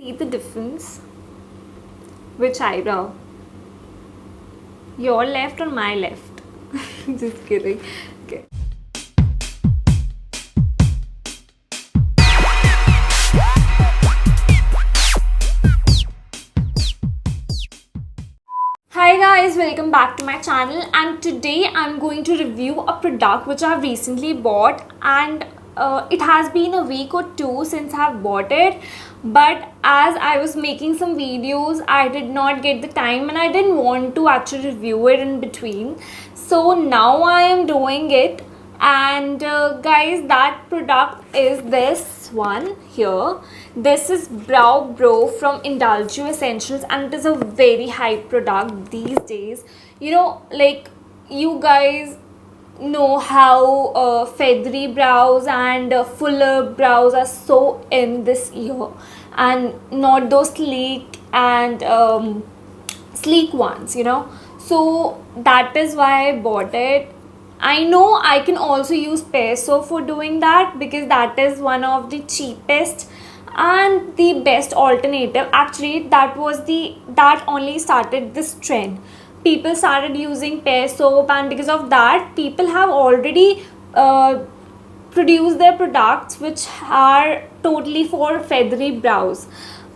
See the difference? Which eyebrow? Your left or my left? Just kidding. Okay. Hi guys, welcome back to my channel, and today I'm going to review a product which I've recently bought, and it has been a week or two since I've bought it, but as I was making some videos I did not get the time and I didn't want to actually review it in between, so now I am doing it. And guys, that product is this one here. This is Brow Bro from Indulgeo Essentials, and it is a very hype product these days. You know, like, you guys know how feathery brows and fuller brows are so in this year, and not those sleek and sleek ones, you know. So that is why I bought it. I know I can also use peso for doing that because that is one of the cheapest and the best alternative. Actually, that only started this trend. People started using pear soap, and because of that, people have already produced their products which are totally for feathery brows.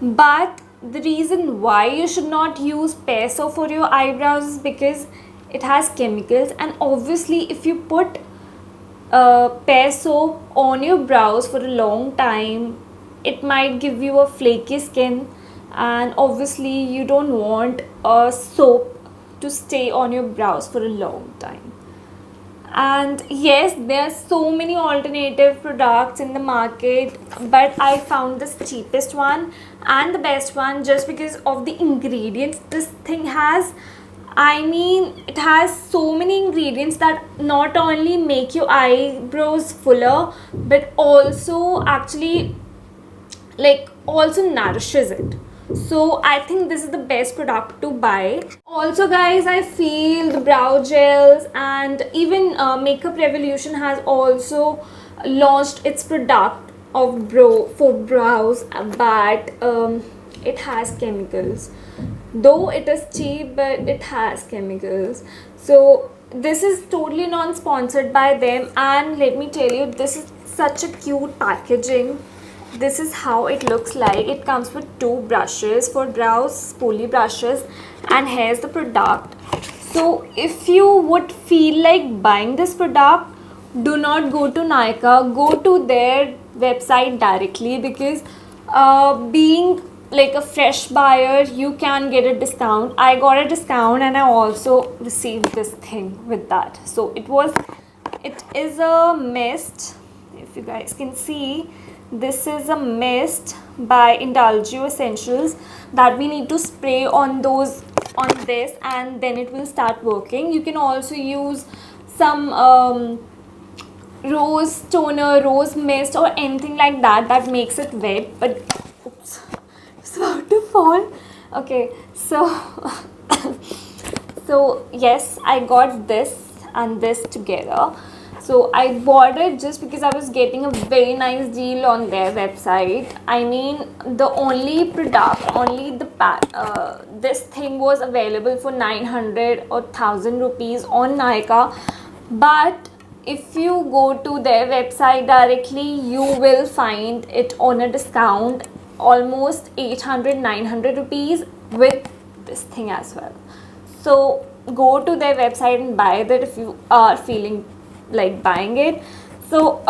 But the reason why you should not use pear soap for your eyebrows is because it has chemicals, and obviously if you put pear soap on your brows for a long time, it might give you a flaky skin, and obviously you don't want a soap to stay on your brows for a long time. And yes, there are so many alternative products in the market, but I found this cheapest one and the best one just because of the ingredients this thing has. I mean, it has so many ingredients that not only make your eyebrows fuller, but also actually also nourishes it. So I think this is the best product to buy. Also guys, I feel the brow gels and even Makeup Revolution has also launched its product of for brows, but it has chemicals. Though it is cheap, but it has chemicals. So this is totally non-sponsored by them, and let me tell you, this is such a cute packaging. This is how it looks like. It comes with two brushes for brows, spoolie brushes, and here's the product. So if you would feel like buying this product, do not go to Nykaa, go to their website directly, because being like a fresh buyer, you can get a discount. I got a discount and I also received this thing with that. So it is a mist. If you guys can see, this is a mist by Indulgeo Essentials that we need to spray on this, and then it will start working. You can also use some rose toner, rose mist, or anything like that makes it wet. But oops, it's about to fall. Okay, so so yes, I got this and this together. So I bought it just because I was getting a very nice deal on their website. I mean, the only product, only the this thing was available for 900 or 1000 rupees on Nykaa. But if you go to their website directly, you will find it on a discount, almost 800-900 rupees with this thing as well. So go to their website and buy that if you are feeling like buying it. So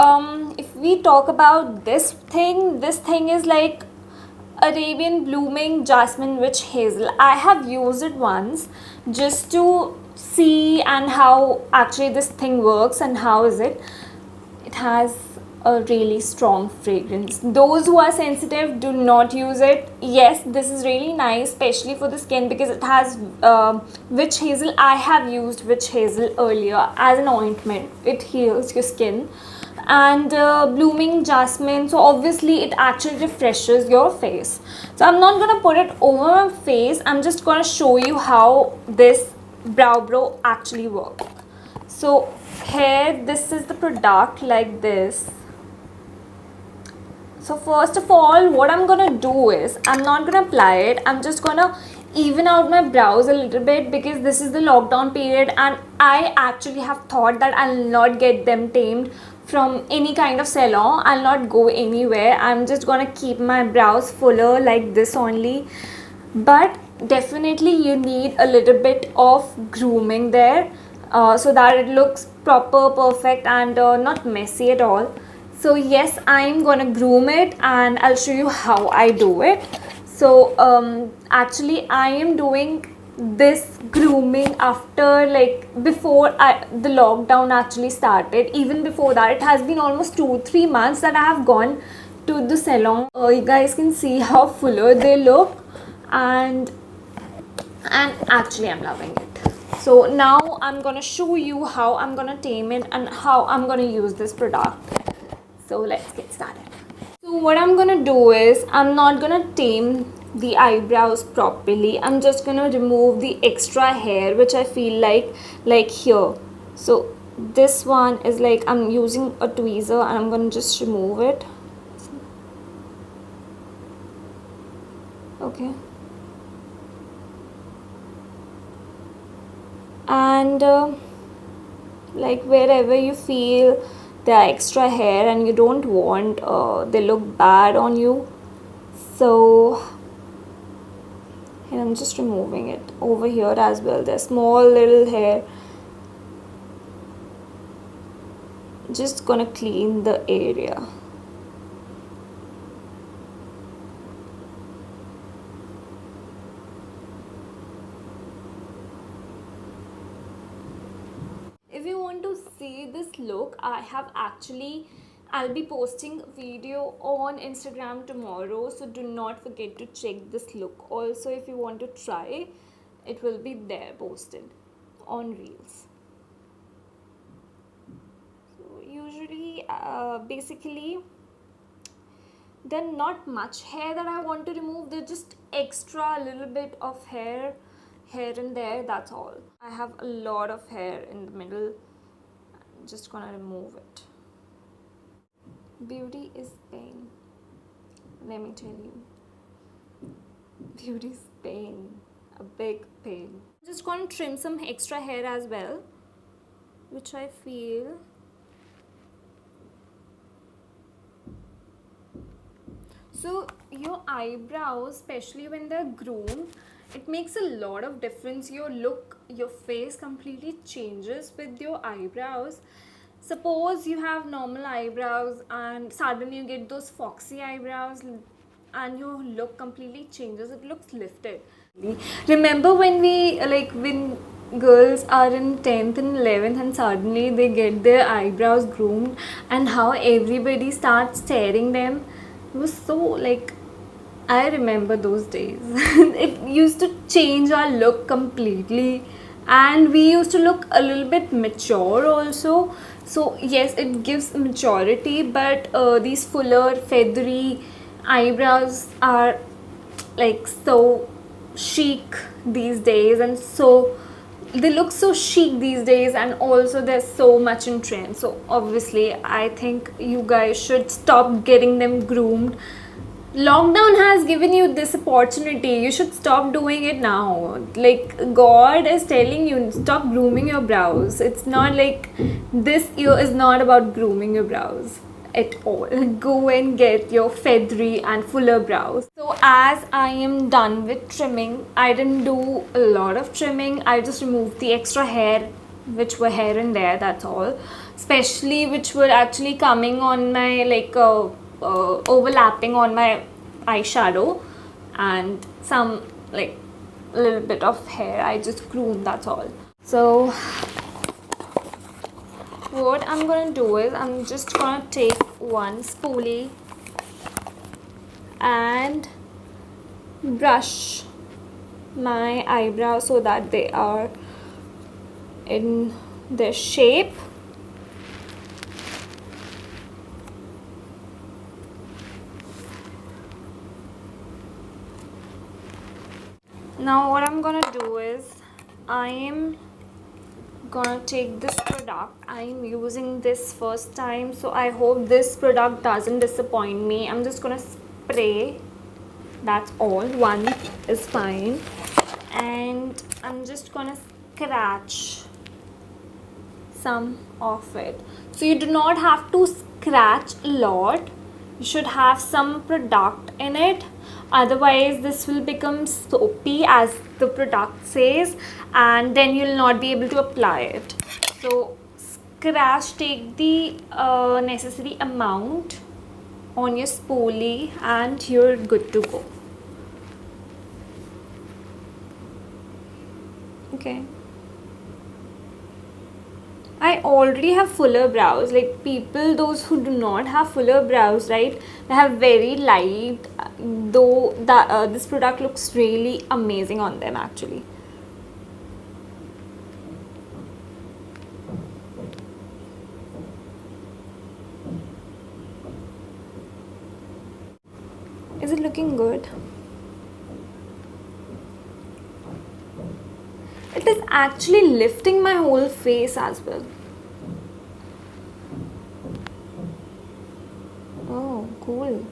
if we talk about this thing is like Arabian Blooming Jasmine Witch Hazel. I have used it once just to see and how actually this thing works and how is it. It has a really strong fragrance. Those who are sensitive, do not use it. Yes, this is really nice, especially for the skin, because it has witch hazel. I have used witch hazel earlier as an ointment. It heals your skin. And blooming jasmine, so obviously it actually refreshes your face. So I'm not gonna put it over my face, I'm just gonna show you how this Brow Bro actually works. So here, this is the product like this. So first of all, what I'm gonna do is, I'm not gonna apply it, I'm just gonna even out my brows a little bit, because this is the lockdown period and I actually have thought that I'll not get them tamed from any kind of salon. I'll not go anywhere. I'm just gonna keep my brows fuller like this only. But definitely you need a little bit of grooming there, so that it looks proper, perfect, and not messy at all. So yes, I'm gonna groom it and I'll show you how I do it. So actually I am doing this grooming after, like, before the lockdown actually started. Even before that, it has been almost 2-3 months that I have gone to the salon. You guys can see how fuller they look, and actually I'm loving it. So now I'm gonna show you how I'm gonna tame it and how I'm gonna use this product. So let's get started. So what I'm gonna do is, I'm not gonna tame the eyebrows properly. I'm just gonna remove the extra hair which I feel like here. So this one is like, I'm using a tweezer and I'm gonna just remove it. Okay. And like wherever you feel the extra hair and you don't want they look bad on you, so, and I'm just removing it over here as well. There's small little hair. Just gonna clean the area. If you want to see this look, I'll be posting a video on Instagram tomorrow, so do not forget to check this look. Also, if you want to try, it will be there posted on Reels. So usually, basically, there's not much hair that I want to remove. There's just extra little bit of hair here and there, that's all. I have a lot of hair in the middle. I'm just gonna remove it. Beauty is pain, let me tell you. Beauty is pain, a big pain. I'm just gonna trim some extra hair as well, which I feel. So your eyebrows, especially when they're groomed, it makes a lot of difference. Your look, your face completely changes with your eyebrows. Suppose you have normal eyebrows and suddenly you get those foxy eyebrows and your look completely changes. It looks lifted. Remember when when girls are in 10th and 11th and suddenly they get their eyebrows groomed and how everybody starts staring them? It was so, like, I remember those days. It used to change our look completely, and we used to look a little bit mature also. So yes, it gives maturity, but these fuller, feathery eyebrows are like so chic these days, and so they look so chic these days, and also there's so much in trend. So obviously I think you guys should stop getting them groomed. Lockdown has given you this opportunity. You should stop doing it now. Like, God is telling you, stop grooming your brows. It's not like this year is not about grooming your brows at all. Go and get your feathery and fuller brows. So as I am done with trimming, I didn't do a lot of trimming. I just removed the extra hair which were here and there, that's all. Especially which were actually coming on my overlapping on my eyeshadow, and some like little bit of hair I just groomed, that's all. So what I'm gonna do is, I'm just gonna take one spoolie and brush my eyebrows so that they are in their shape. Now what I'm gonna do is, I am gonna take this product. I'm using this first time, so I hope this product doesn't disappoint me. I'm just gonna spray. That's all. One is fine. And I'm just gonna scratch some of it. So you do not have to scratch a lot. You should have some product in it, otherwise this will become soapy as the product says, and then you'll not be able to apply it. So scratch, take the necessary amount on your spoolie and you're good to go. Okay, I already have fuller brows. Like people, those who do not have fuller brows, right, they have very light, though this product looks really amazing on them actually. Is it looking good? It is actually lifting my whole face as well. Oh, cool.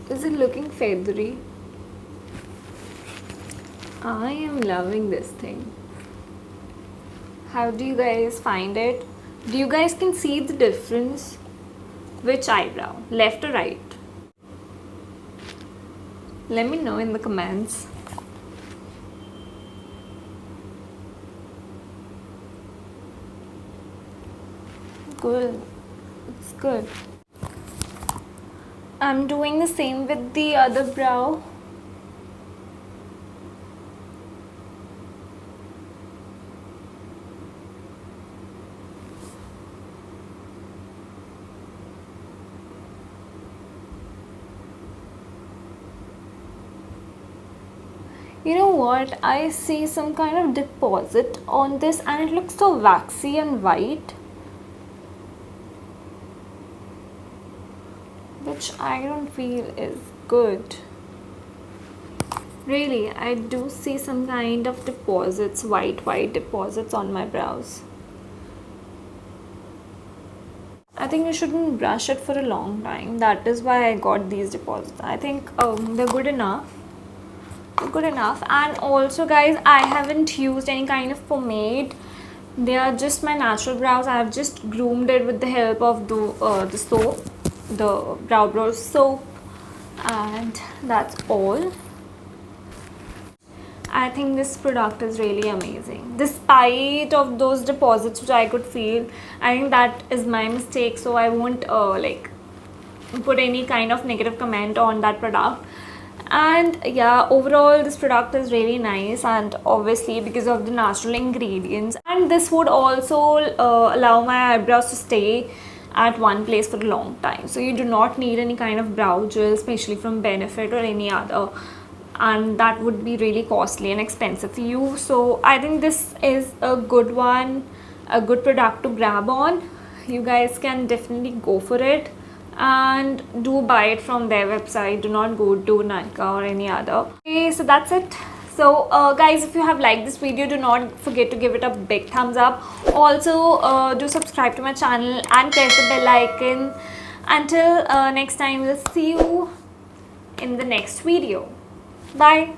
Is it looking feathery? I am loving this thing. How do you guys find it? Do you guys can see the difference? Which eyebrow? Left or right? Let me know in the comments. Good. It's good. I'm doing the same with the other brow. You know what? I see some kind of deposit on this and it looks so waxy and white, which I don't feel is good. Really, I do see some kind of deposits, white deposits on my brows. I think you shouldn't brush it for a long time. That is why I got these deposits. I think they're good enough. And also guys, I haven't used any kind of pomade. They are just my natural brows. I have just groomed it with the help of the soap, the brow brush soap, and that's all. I think this product is really amazing. Despite of those deposits which I could feel, I think that is my mistake, so I won't like put any kind of negative comment on that product. And yeah, overall this product is really nice, and obviously because of the natural ingredients, and this would also allow my eyebrows to stay at one place for a long time. So you do not need any kind of brow gel, especially from Benefit or any other, and that would be really costly and expensive for you. So I think this is a good one, a good product to grab on. You guys can definitely go for it and do buy it from their website. Do not go to Nykaa or any other. Okay, so that's it. So guys, if you have liked this video, do not forget to give it a big thumbs up. Also do subscribe to my channel and press the bell icon. Until next time, we'll see you in the next video. Bye.